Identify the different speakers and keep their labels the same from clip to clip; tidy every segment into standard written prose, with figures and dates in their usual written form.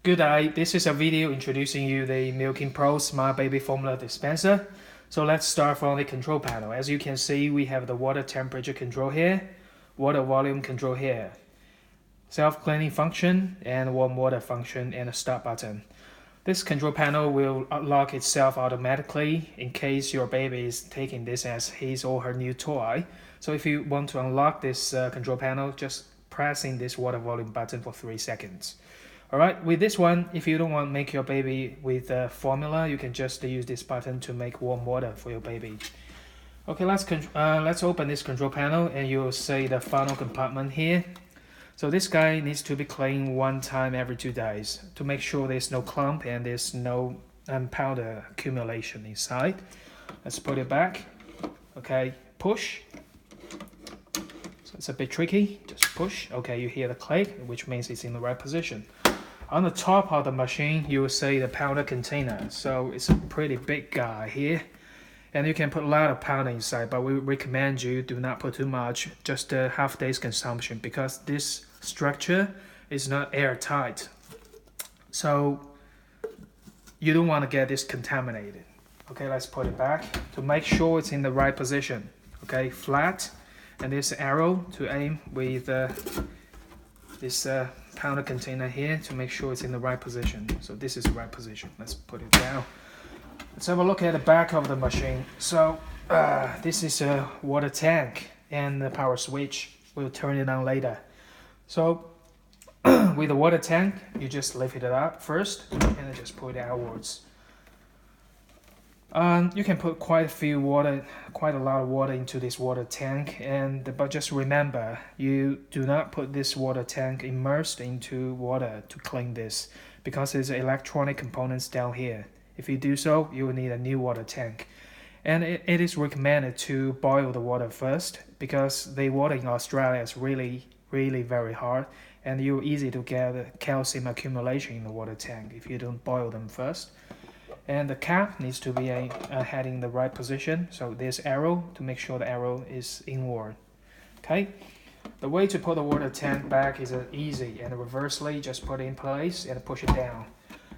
Speaker 1: Good day, this is a video introducing you the Milking Pro Smart Baby Formula Dispenser. So let's start from the control panel. As you can see, we have the water temperature control here, water volume control here, self-cleaning function and warm water function, and a start button. This control panel will unlock itself automatically in case your baby is taking this as his or her new toy. So if you want to unlock this control panel, just pressing this water volume button for 3 seconds. Alright, with this one, if you don't want to make your baby with formula, you can just use this button to make warm water for your baby. Okay, let's open this control panel and you'll see the funnel compartment here. So this guy needs to be cleaned 1 time every 2 days to make sure there's no clump and there's no powder accumulation inside. Let's put it back. Okay, push. So it's a bit tricky, just push. Okay, you hear the click, which means it's in the right position. On the top of the machine, you will see the powder container. So it's a pretty big guy here. And you can put a lot of powder inside, but we recommend you do not put too much, just a half day's consumption, because this structure is not airtight. So you don't want to get this contaminated. Okay, let's put it back to make sure it's in the right position. Okay, flat, and this arrow to aim with this powder container here to make sure it's in the right position. So this is the right position. Let's put it down. Let's have a look at the back of the machine. So this is a water tank and the power switch. We'll turn it on later. So with the water tank, you just lift it up first and then just pull it outwards. You can put quite a lot of water into this water tank, but just remember, you do not put this water tank immersed into water to clean this, because there's electronic components down here. If you do so, you will need a new water tank. And it is recommended to boil the water first, because the water in Australia is really very hard, and you're easy to get calcium accumulation in the water tank if you don't boil them first. And the cap needs to be heading in the right position, so there's arrow to make sure the arrow is inward. Okay, the way to put the water tank back is easy, and reversely just put it in place and push it down.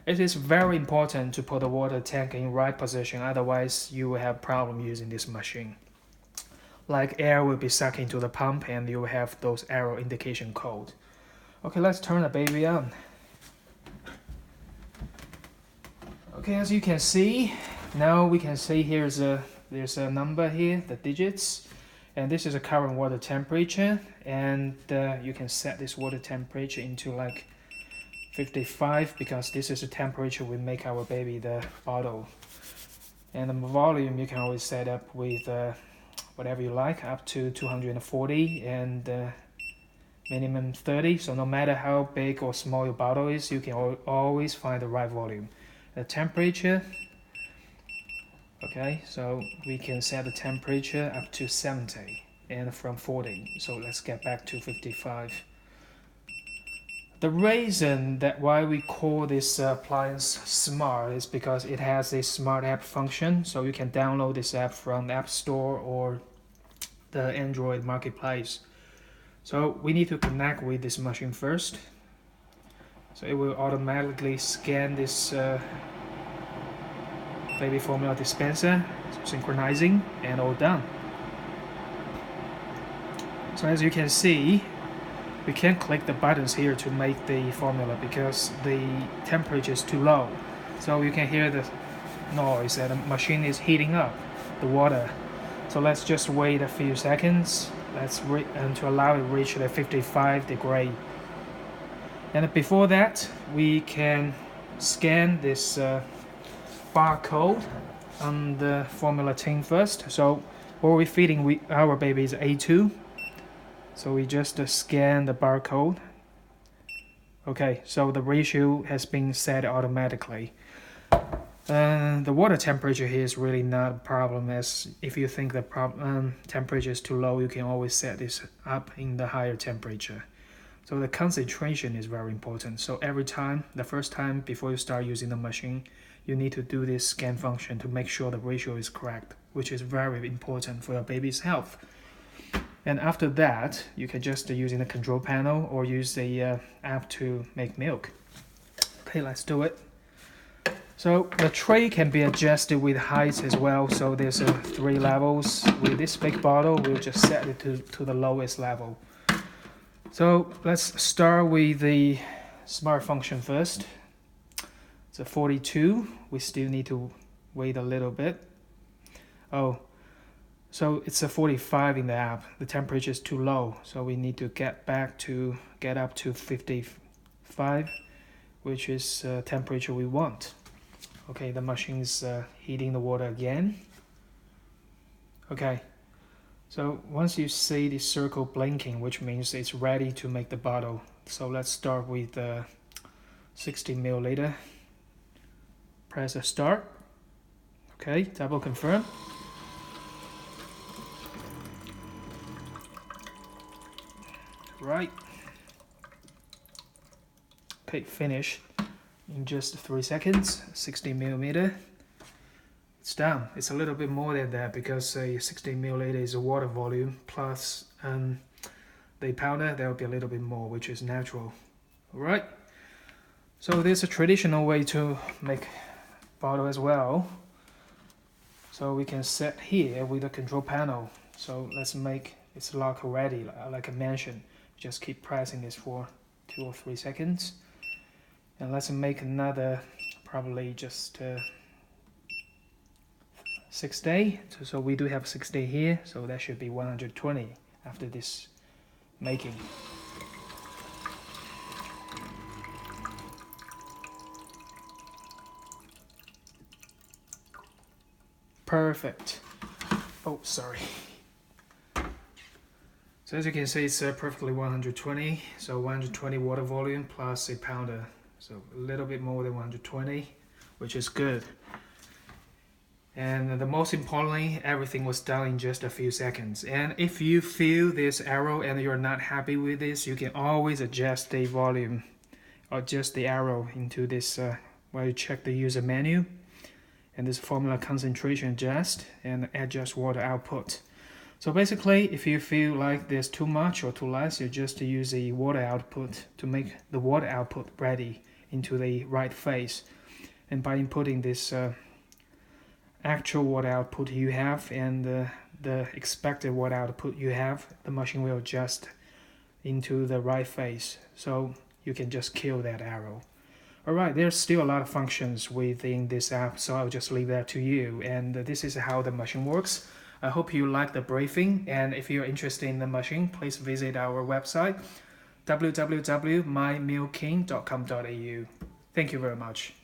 Speaker 1: It is very important to put the water tank in right position, otherwise you will have problem using this machine. Like air will be sucked into the pump and you will have those arrow indication code. Okay, let's turn the baby on. Okay, as you can see, now we can see there's a number here, the digits, and this is a current water temperature, and you can set this water temperature into like 55, because this is the temperature we make our baby the bottle. And the volume you can always set up with whatever you like, up to 240 and minimum 30. So no matter how big or small your bottle is, you can always find the right volume. The temperature, okay, so we can set the temperature up to 70 and from 40. So let's get back to 55. The reason that why we call this appliance smart is because it has a smart app function. So you can download this app from the App Store or the Android marketplace. So we need to connect with this machine first. So it will automatically scan this baby formula dispenser, synchronizing, and all done. So as you can see, we can't click the buttons here to make the formula because the temperature is too low. So you can hear the noise that the machine is heating up the water. So let's just wait a few seconds. To allow it to reach the 55 degree. And before that, we can scan this barcode on the formula tin first. So what we're feeding our baby is A2. So we just scan the barcode. Okay, so the ratio has been set automatically. The water temperature here is really not a problem, as if you think the temperature is too low, you can always set this up in the higher temperature. So the concentration is very important. So every time, the first time before you start using the machine, you need to do this scan function to make sure the ratio is correct, which is very important for your baby's health. And after that, you can just using the control panel or use the app to make milk. Okay, let's do it. So the tray can be adjusted with height as well. So there's 3 levels. With this big bottle, we'll just set it to the lowest level. So let's start with the smart function first. It's a 42. We still need to wait a little bit. Oh, so it's a 45 in the app. The temperature is too low, so we need to get up to 55, which is temperature we want. Okay, the machine is heating the water again. Okay, so once you see the circle blinking, which means it's ready to make the bottle. So let's start with the 60 milliliter. Press start. Okay, double confirm. Right. Okay, finish in just 3 seconds. 60 milliliter. It's done. It's a little bit more than that because 60 milliliter is a water volume plus the powder. There will be a little bit more, which is natural. All right. So there's a traditional way to make bottle as well. So we can set here with the control panel. So let's make its lock ready, like I mentioned. Just keep pressing this for 2 or 3 seconds. And let's make another, probably just 6 day. So we do have 6 day here. So that should be 120 after this making. Perfect. Oh, sorry. So as you can see, it's perfectly 120. So 120 water volume plus a pounder. So a little bit more than 120, which is good. And the most importantly, everything was done in just a few seconds. And if you feel this arrow and you're not happy with this, you can always adjust the volume or adjust the arrow into this while you check the user menu. And this formula concentration adjust and adjust water output. So basically, if you feel like there's too much or too less, you just use the water output to make the water output ready into the right phase. And by inputting this actual water output you have and the expected water output you have, the machine will adjust into the right phase. So you can just kill that arrow. Alright, there's still a lot of functions within this app, so I'll just leave that to you. And this is how the machine works. I hope you like the briefing, and if you're interested in the machine, please visit our website www.mymilking.com.au. Thank you very much.